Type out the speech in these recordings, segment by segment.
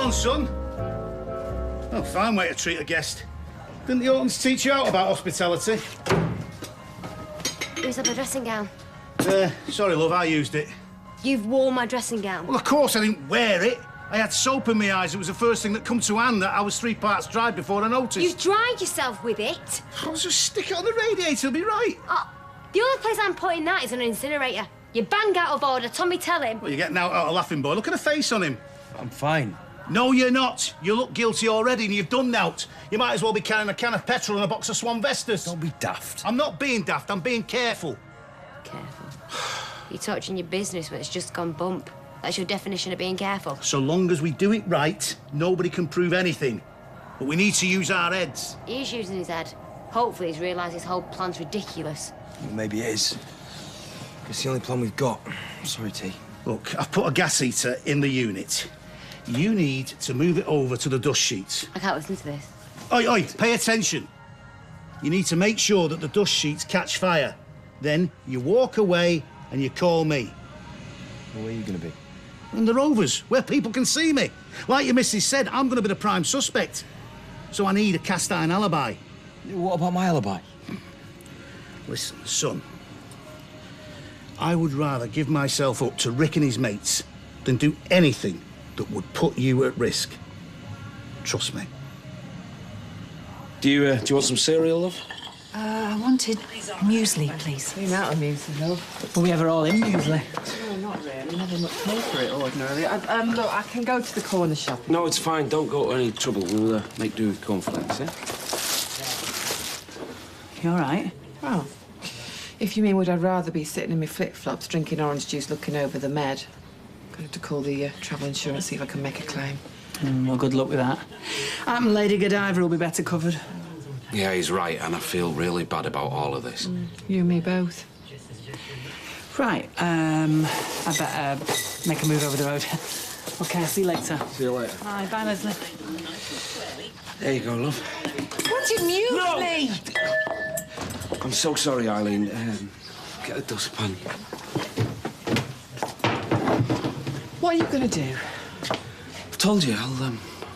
on, son. Oh, fine way to treat a guest. Didn't the Ortons teach you out about hospitality? Use up a dressing gown. Sorry, love, I used it. You've worn my dressing gown. Well, of course I didn't wear it. I had soap in my eyes. It was the first thing that come to hand that I was 3 parts dried before I noticed. You've dried yourself with it. I'll just stick it on the radiator, it'll be right. Oh, the only place I'm putting that is on an incinerator. You bang out of order. Tommy, tell him. Well, you're getting out of laughing, boy. Look at the face on him. I'm fine. No, you're not. You look guilty already and you've done nought. You might as well be carrying a can of petrol and a box of Swan Vestas. Don't be daft. I'm not being daft, I'm being careful. Careful. You're touching your business when it's just gone bump. That's your definition of being careful. So long as we do it right, nobody can prove anything. But we need to use our heads. He's using his head. Hopefully he's realised his whole plan's ridiculous. Well, maybe it is. It's the only plan we've got. Sorry, T. Look, I've put a gas heater in the unit. You need to move it over to the dust sheets. I can't listen to this. Oi, oi, pay attention. You need to make sure that the dust sheets catch fire. Then you walk away and you call me. Well, where are you going to be? In the Rovers, where people can see me. Like your missus said, I'm going to be the prime suspect. So I need a cast-iron alibi. What about my alibi? Listen, son. I would rather give myself up to Rick and his mates than do anything that would put you at risk. Trust me. Do you want some cereal, love? I wanted muesli, please. Been out of muesli, love. Well, we have it all in muesli. No, not really. Never much pay for it ordinarily. Look, I can go to the corner shop. No, it's fine. Don't go to any trouble. We'll make do with cornflakes, yeah? You all right? Oh. If you mean would I rather be sitting in my flip-flops drinking orange juice looking over the med? Going to have to call the travel insurance, see if I can make a claim. Well, good luck with that. Lady Godiva will be better covered. Yeah, he's right, and I feel really bad about all of this. You and me both. Right, I better make a move over the road. OK, I'll see you later. See you later. Bye, Leslie. There you go, love. Wanted muesli! No! I'm so sorry, Eileen. Get a dustpan. What are you going to do? I've told you, I'll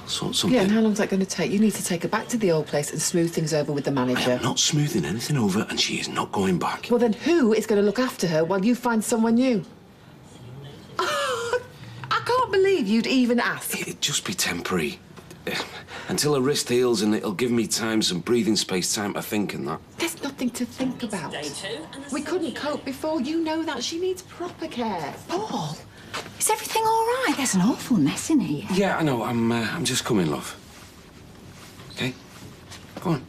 sort something. Yeah, and how long's that going to take? You need to take her back to the old place and smooth things over with the manager. I'm not smoothing anything over, and she is not going back. Well, then who is going to look after her while you find someone new? I can't believe you'd even ask. It'd just be temporary. Until her wrist heals, and it'll give me some breathing space, time to think and that. There's nothing to think about. We couldn't cope before. You know that. She needs proper care. Paul, is everything all right? There's an awful mess in here. Yeah, I know. I'm just coming, love. OK? Go on.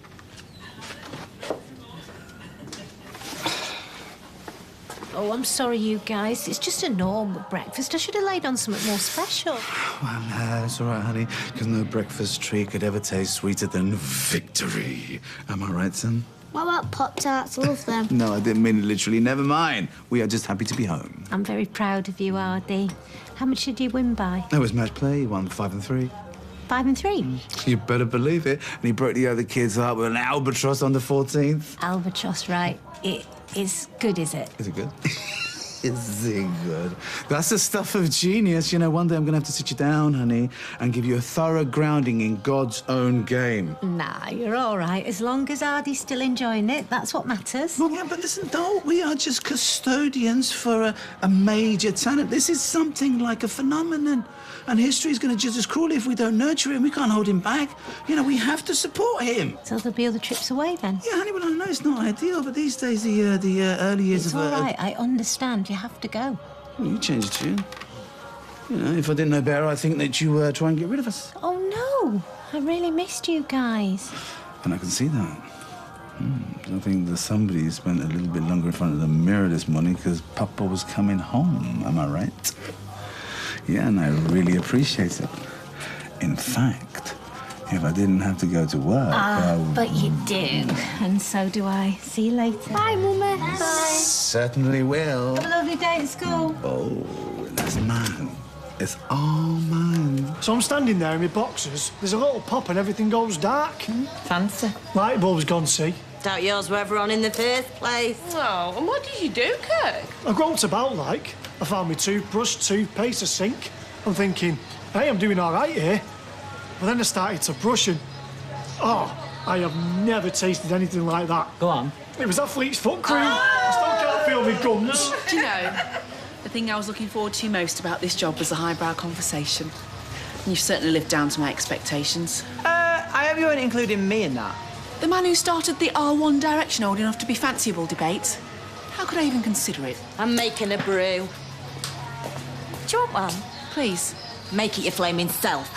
Oh, I'm sorry, you guys. It's just a normal breakfast. I should have laid on something more special. Well, it's all right, honey, because no breakfast treat could ever taste sweeter than victory. Am I right, son? What about Pop-Tarts? I love them. No, I didn't mean it literally. Never mind. We are just happy to be home. I'm very proud of you, Ardy. How much did you win by? That was match play. You won 5 and 3. 5 and 3? You better believe it. And he broke the other kids up with an albatross on the 14th. Albatross, right. It is good, is it? Is it good? Is it good? That's the stuff of genius. You know, one day I'm going to have to sit you down, honey, and give you a thorough grounding in God's own game. Nah, you're all right. As long as Ardy's still enjoying it, that's what matters. Well, yeah, but listen, no, we are just custodians for a major talent. This is something like a phenomenon. And history's going to judge us cruelly if we don't nurture him. We can't hold him back. You know, we have to support him. So there'll be other trips away, then? Yeah, honey, well, I know it's not ideal, but these days, the early years it's of... all right. I understand. You have to go. Well, you changed the tune. You know, if I didn't know better, I'd think that you try and get rid of us. Oh, no. I really missed you guys. And I can see that. I think that somebody spent a little bit longer in front of the mirror this morning because Papa was coming home. Am I right? Yeah, and I really appreciate it. In fact, if I didn't have to go to work... But you do, and so do I. See you later. Bye, Mummy. Bye. Certainly will. Have a lovely day at school. Oh, that's mine. It's all mine. So I'm standing there in my boxers. There's a little pop and everything goes dark. Fancy. Light bulb's gone, see. Doubt yours were ever on in the first place. Oh, and what did you do, Kirk? I groped about like. I found my toothbrush, toothpaste, a sink. I'm thinking, Hey, I'm doing all right here. But then I started to brush and... Oh, I have never tasted anything like that. Go on. It was that Fleet's foot cream. I still can't feel my gums. Do you know, the thing I was looking forward to most about this job was the highbrow conversation. And you've certainly lived down to my expectations. I hope you weren't including me in that. The man who started the R1 direction old enough to be fanciable debate. How could I even consider it? I'm making a brew. Do you want one? Please. Make it your flaming self.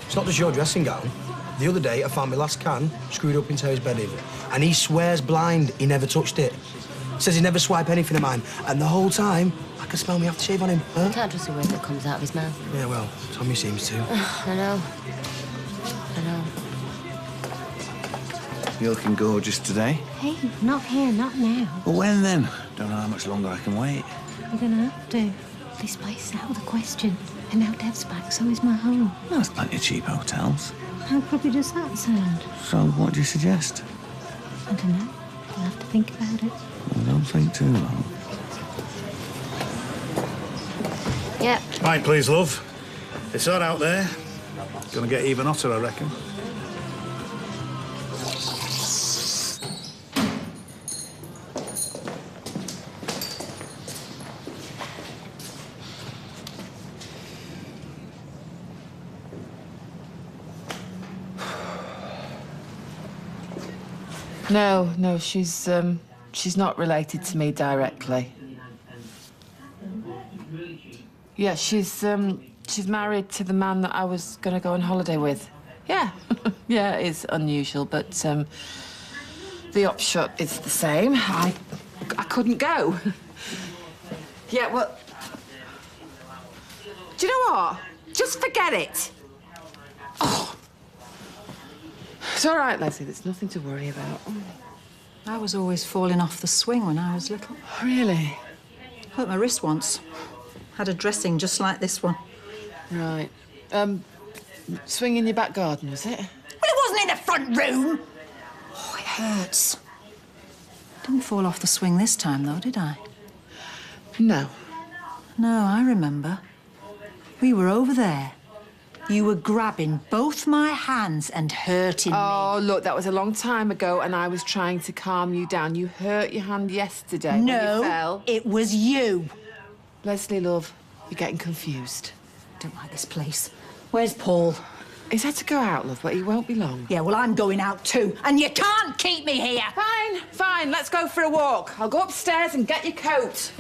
It's not just your dressing gown. The other day, I found my last can screwed up into his bedding. And he swears blind he never touched it. Says he never swiped anything of mine. And the whole time, I can smell me aftershave on him. Huh? You can't trust a word that comes out of his mouth. Yeah, well, Tommy seems to. I know. I know. You're looking gorgeous today. Hey, not here, not now. Well, when then? Don't know how much longer I can wait. You're gonna have to. This place is out of the question. And now Dev's back, so is my home. Well, there's plenty of cheap hotels. How probably does that sound? So what do you suggest? I don't know. I'll have to think about it. Well, don't think too long. Yep. Right, please, love. It's hot out there. Gonna get even hotter, I reckon. No, she's not related to me directly. Yeah, she's married to the man that I was gonna go on holiday with. Yeah, yeah, it is unusual, but the upshot is the same. I couldn't go. Yeah, well, do you know what? Just forget it. Oh. It's all right, Leslie. There's nothing to worry about. I was always falling off the swing when I was little. Really? Hurt my wrist once. Had a dressing just like this one. Right. Swing in your back garden, was it? Well, it wasn't in the front room. Oh, it hurts. Didn't fall off the swing this time, though, did I? No. No, I remember. We were over there. You were grabbing both my hands and hurting me. Oh, look, that was a long time ago, and I was trying to calm you down. You hurt your hand yesterday when you fell. It was you. Leslie, love, you're getting confused. Don't like this place. Where's Paul? He's had to go out, love, but he won't be long. Yeah, well, I'm going out too, and you can't keep me here. Fine, fine, let's go for a walk. I'll go upstairs and get your coat.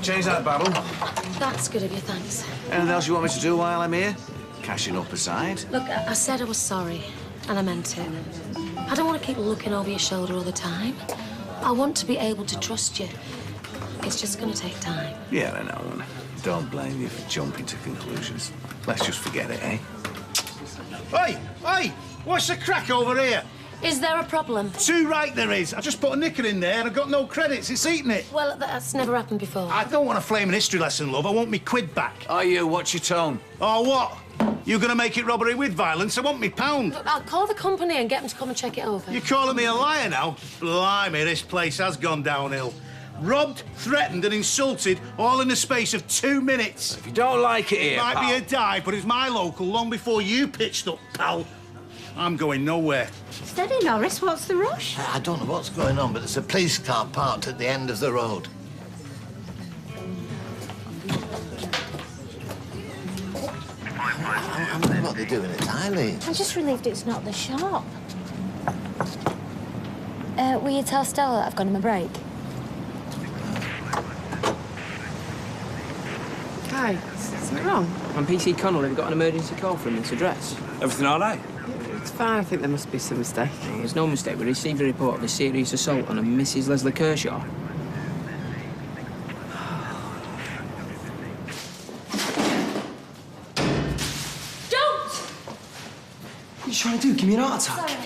Change that barrel. That's good of you, thanks. Anything else you want me to do while I'm here? Cashing up aside. Look, I said I was sorry, and I meant it. I don't want to keep looking over your shoulder all the time. I want to be able to trust you. It's just going to take time. Yeah, I know. Don't blame you for jumping to conclusions. Let's just forget it, eh? Hey, hey! What's the crack over here? Is there a problem? Too right there is. I just put a knicker in there and I've got no credits. It's eating it. Well, that's never happened before. I don't want a flaming history lesson, love. I want me quid back. Oh, you, watch your tone. Oh, what? You gonna make it robbery with violence? I want me pound. Look, I'll call the company and get them to come and check it over. You're calling me a liar now? Blimey, this place has gone downhill. Robbed, threatened and insulted all in the space of 2 minutes. If you don't like it here, It might pal. be a dive, but it's my local long before you pitched up, pal. I'm going nowhere. Steady, Norris, what's the rush? I don't know what's going on, but there's a police car parked at the end of the road. I wonder what they're doing at Eileen. I'm just relieved it's not the shop. Will you tell Stella that I've gone on my break? Hi, is something wrong? I'm PC Connell. Have you got an emergency call from this address? Everything all right? It's fine. I think there must be some mistake. Well, there's no mistake. We received a report of a serious assault on a Mrs. Leslie Kershaw. Don't! What are you trying to do? Give me an heart attack? Sorry.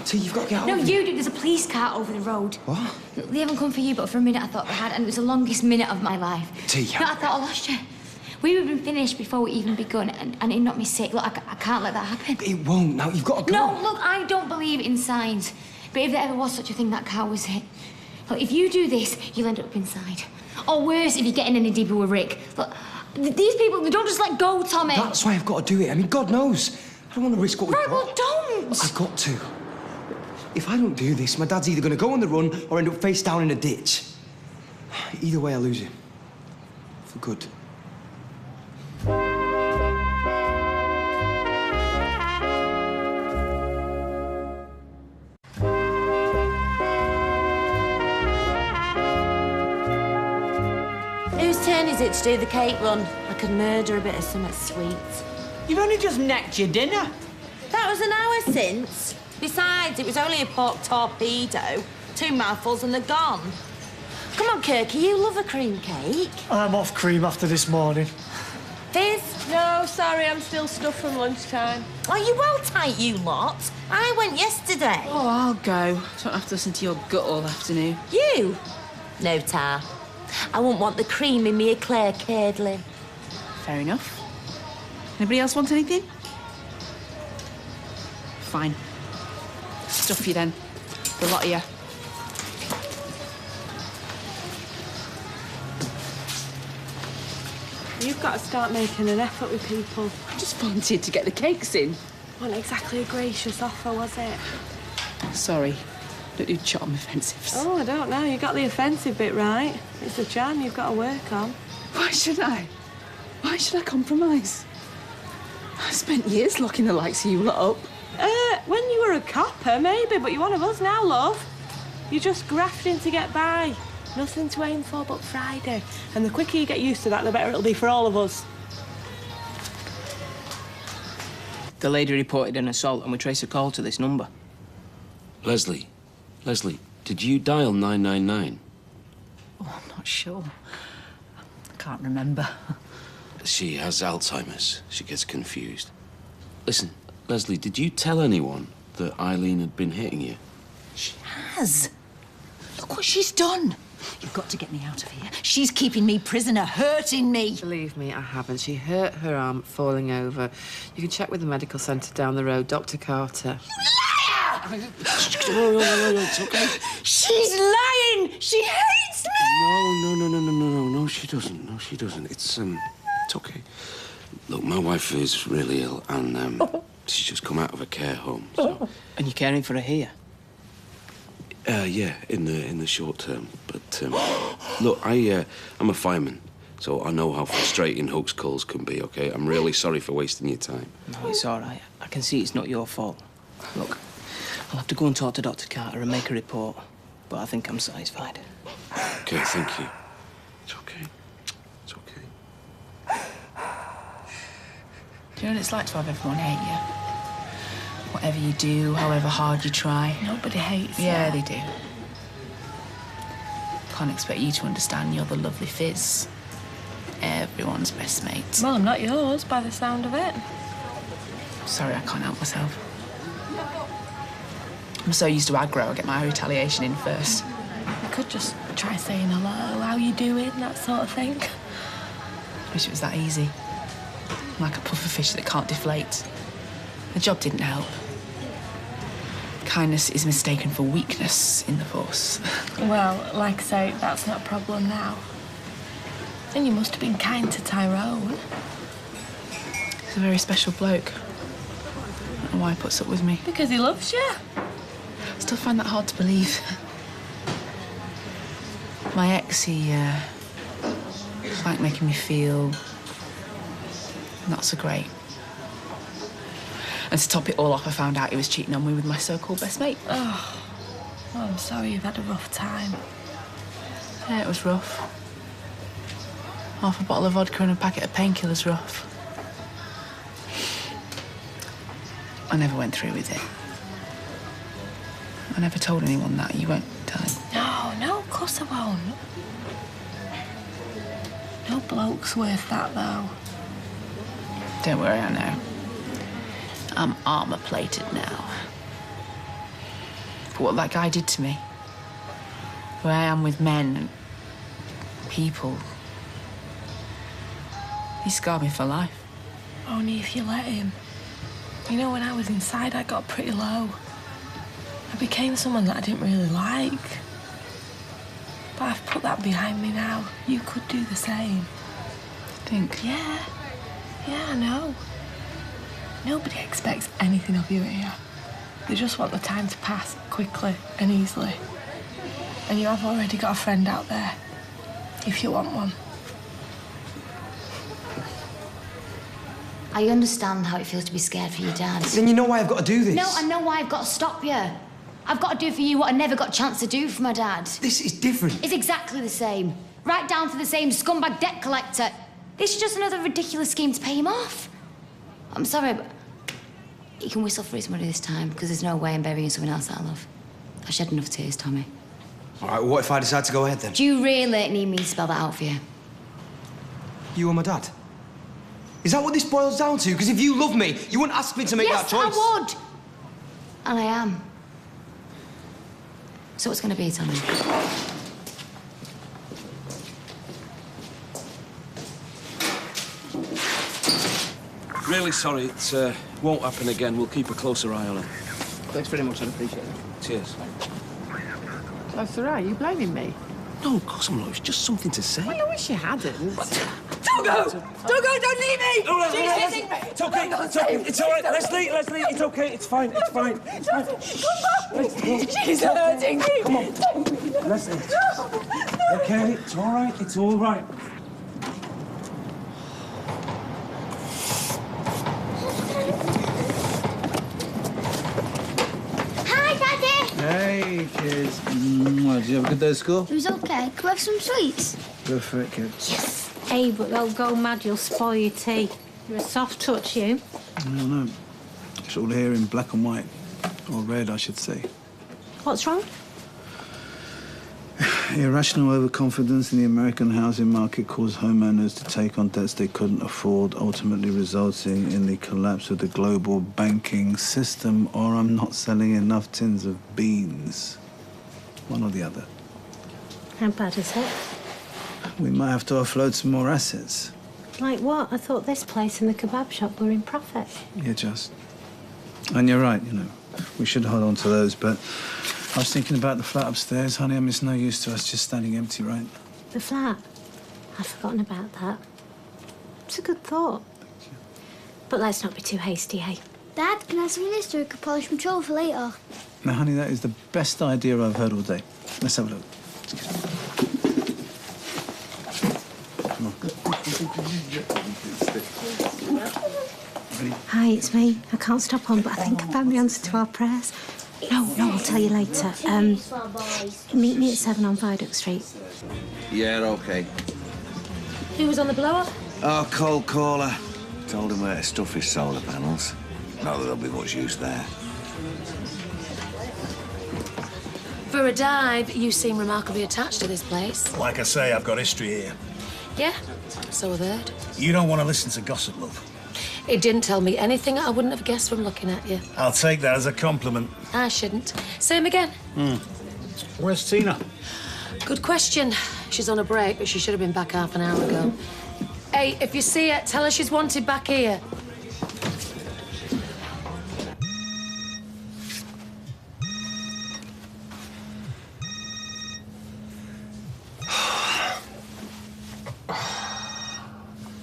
T, you've got to get out No, of you here. did. There's a police car over the road. What? They haven't come for you, but for a minute I thought they had, and it was the longest minute of my life. T, No, I thought I lost you. We would have been finished before we even begun, and it knocked me sick. Look, I can't let that happen. It won't. Now, you've got to go. No, look, I don't believe in signs. But if there ever was such a thing, that car was it. Look, if you do this, you'll end up inside. Or worse, if you're getting any deeper with Rick. Look, these people, they don't just let go, Tommy. That's why I've got to do it. I mean, God knows. I don't want to risk what we've Right, got. well, don't. I've got to. If I don't do this, my dad's either going to go on the run or end up face down in a ditch. Either way, I lose him. For good. Whose turn is it to do the cake run? I could murder a bit of something sweet. You've only just necked your dinner. That was an hour since. Besides, it was only a pork torpedo. 2 mouthfuls and they're gone. Come on, Kirky, you love a cream cake. I'm off cream after this morning. Fizz? No, sorry, I'm still stuffed from lunchtime. Oh, you well tight, you lot. I went yesterday. Oh, I'll go. Don't have to listen to your gut all afternoon. You? No, Tar. I wouldn't want the cream in me eclair curdling. Fair enough. Anybody else want anything? Fine. Stuff you then. The lot of you. You've got to start making an effort with people. I just volunteered to get the cakes in. Wasn't exactly a gracious offer, was it? Sorry. Don't do charm offensives. Oh, I don't know. You got the offensive bit right. It's a charm you've got to work on. Why should I? Why should I compromise? I spent years locking the likes of you lot up. When you were a copper, maybe, but you're one of us now, love. You're just grafting to get by. Nothing to aim for but Friday. And the quicker you get used to that, the better it'll be for all of us. The lady reported an assault and we traced a call to this number. Leslie, did you dial 999? Oh, I'm not sure. I can't remember. She has Alzheimer's. She gets confused. Listen, Leslie, did you tell anyone that Eileen had been hitting you? She has. Look what she's done. You've got to get me out of here. She's keeping me prisoner, hurting me. Believe me, I haven't. She hurt her arm falling over. You can check with the medical centre down the road, Dr. Carter. You liar! It's okay. She's lying! She hates me! No, she doesn't. No, she doesn't. It's okay. Look, my wife is really ill, and she's just come out of a care home. So. And you're caring for her here? Yeah, in the short term. But look, I'm a fireman, so I know how frustrating hoax calls can be. Okay, I'm really sorry for wasting your time. No, it's all right. I can see it's not your fault. Look, I'll have to go and talk to Dr. Carter and make a report, but I think I'm satisfied. Okay, thank you. It's okay. It's okay. Do you know what it's like to have everyone hate you? Whatever you do, however hard you try. Nobody hates you. Yeah, they do. Can't expect you to understand you're the lovely Fizz. Everyone's best mate. Well, I'm not yours, by the sound of it. Sorry, I can't help myself. I'm so used to aggro, I get my retaliation in first. I could just try saying hello, how you doing, that sort of thing. I wish it was that easy. I'm like a pufferfish that can't deflate. The job didn't help. Kindness is mistaken for weakness in the Force. Well, like I say, that's not a problem now. And you must have been kind to Tyrone. He's a very special bloke. I don't know why he puts up with me. Because he loves you. I still find that hard to believe. My ex, he liked making me feel not so great. And to top it all off, I found out he was cheating on me with my so-called best mate. Oh, well, I'm sorry you've had a rough time. Yeah, it was rough. Half a bottle of vodka and a packet of painkillers rough. I never went through with it. I never told anyone that. You won't tell him. No, of course I won't. No bloke's worth that, though. Don't worry, I know. I'm armour-plated now. But what that guy did to me, where I am with men and people, He scarred me for life. Only if you let him. You know, when I was inside, I got pretty low. I became someone that I didn't really like. But I've put that behind me now. You could do the same. Think? Yeah. Yeah, I know. Nobody expects anything of you here. They just want the time to pass quickly and easily. And you have already got a friend out there, if you want one. I understand how it feels to be scared for your dad. Then you know why I've got to do this. No, I know why I've got to stop you. I've got to do for you what I never got a chance to do for my dad. This is different. It's exactly the same. Right down to the same scumbag debt collector. This is just another ridiculous scheme to pay him off. I'm sorry, but you can whistle for his money this time, because there's no way I'm burying someone else that I love. I shed enough tears, Tommy. All right, what if I decide to go ahead then? Do you really need me to spell that out for you? You and my dad? Is that what this boils down to? Because if you love me, you wouldn't ask me to make that choice. Yes, I would. And I am. So what's going to be, Tommy? Really sorry, it won't happen again. We'll keep a closer eye on it. Thanks very much, I appreciate it. Cheers. That's all right. You blaming me? No, of course I'm not. It's just something to say. Well, I wish you hadn't. Don't go! Don't go! Don't leave me! All right, She's all right, hitting me! it's okay, it's okay. It's all right. Leslie, it's okay. It's fine, it's fine. It's fine. Come back! She's hurting me! Come on. Leslie. Okay, it's all right. It's all right. Hey, kids. Did you have a good day at school? It was okay. Can we have some sweets? Go for it, kid. Yes. Hey, but don't go mad, you'll spoil your tea. You're a soft touch, you. I don't know. It's all here in black and white. Or red, I should say. What's wrong? Irrational overconfidence in the American housing market caused homeowners to take on debts they couldn't afford, ultimately resulting in the collapse of the global banking system. Or I'm not selling enough tins of beans. One or the other. How bad is it? We might have to offload some more assets. Like what? I thought this place and the kebab shop were in profit. Yeah, just. And you're right, you know. We should hold on to those, but I was thinking about the flat upstairs, honey. I mean, it's no use to us just standing empty, right? The flat? I'd forgotten about that. It's a good thought. But let's not be too hasty, eh? Dad, can I have some of this so I can polish my trowel for later? Now, honey, that is the best idea I've heard all day. Let's have a look. Come on. Ready? Hi, it's me. I can't stop on, but I think I found the answer to our prayers. No, I'll tell you later. Meet me at 7 on Viaduct Street. Yeah, okay. Who was on the blow-up? Oh, cold caller. Told him where to stuff his solar panels. Not that there'll be much use there. For a dive, you seem remarkably attached to this place. Like I say, I've got history here. Yeah, so I've heard. You don't want to listen to gossip, love. It didn't tell me anything I wouldn't have guessed from looking at you. I'll take that as a compliment. I shouldn't. Same again. Where's Tina? Good question. She's on a break, but she should have been back half an hour ago. Hey, if you see her, tell her she's wanted back here.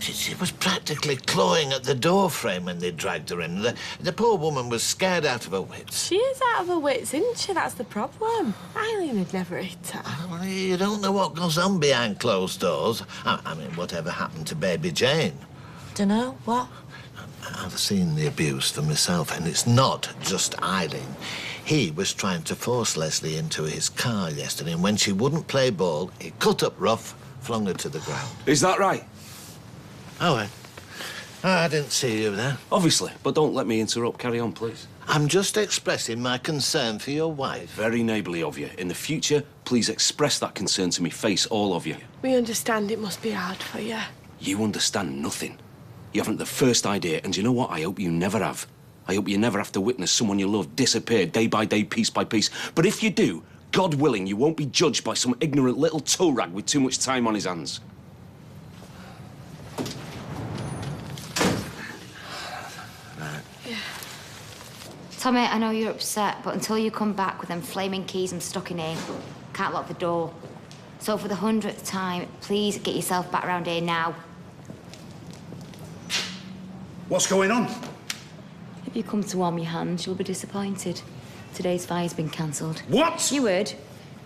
She was practically clawing at the door frame when they dragged her in. The poor woman was scared out of her wits. She is out of her wits, isn't she? That's the problem. Eileen would never eat her. Well, you don't know what goes on behind closed doors. I mean, whatever happened to baby Jane? Dunno. What? I've seen the abuse for myself, and it's not just Eileen. He was trying to force Leslie into his car yesterday, and when she wouldn't play ball, he cut up rough, flung her to the ground. Is that right? Oh, I didn't see you there. Obviously, but don't let me interrupt. Carry on, please. I'm just expressing my concern for your wife. Very neighbourly of you. In the future, please express that concern to me face, all of you. We understand it must be hard for you. You understand nothing. You haven't the first idea, and you know what? I hope you never have. I hope you never have to witness someone you love disappear day by day, piece by piece. But if you do, God willing, you won't be judged by some ignorant little toe rag with too much time on his hands. Yeah. Tommy, I know you're upset, but until you come back with them flaming keys I'm stuck in here, can't lock the door. So for the 100th time, please get yourself back around here now. What's going on? If you come to warm your hands, you'll be disappointed. Today's fire's been cancelled. What? You heard.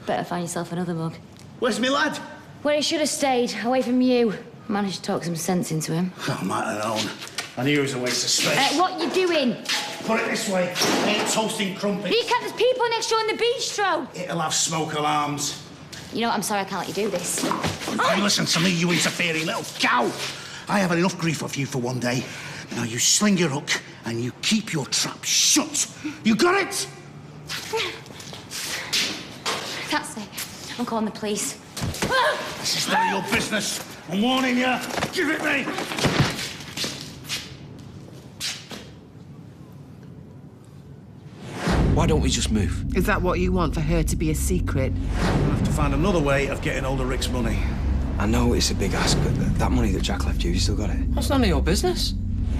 Better find yourself another mug. Where's me lad? Where he should have stayed, away from you. Managed to talk some sense into him. Oh, might have known. I knew it was a waste of space. What you doing? Put it this way. I ain't toasting crumpets. You can't, there's people next door in the bistro. It'll have smoke alarms. You know what, I'm sorry I can't let you do this. Hey, listen to me, you interfering little cow. I have had enough grief off you for one day. Now you sling your hook and you keep your trap shut. You got it? That's it. I'm calling the police. This is none of your business. I'm warning you. Give it me. Why don't we just move? Is that what you want, for her to be a secret? I'll have to find another way of getting hold of Rick's money. I know it's a big ask, but that money that Jack left you still got it? That's none of your business.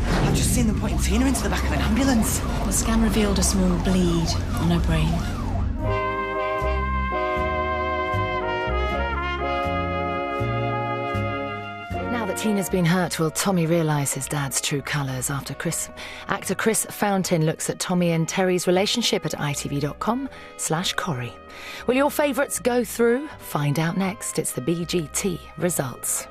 I've just seen them putting Tina into the back of an ambulance. The scan revealed a small bleed on her brain. Now that Tina's been hurt, will Tommy realise his dad's true colours? After actor Chris Fountain looks at Tommy and Terry's relationship at itv.com/Corrie. Will your favourites go through? Find out next. It's the BGT results.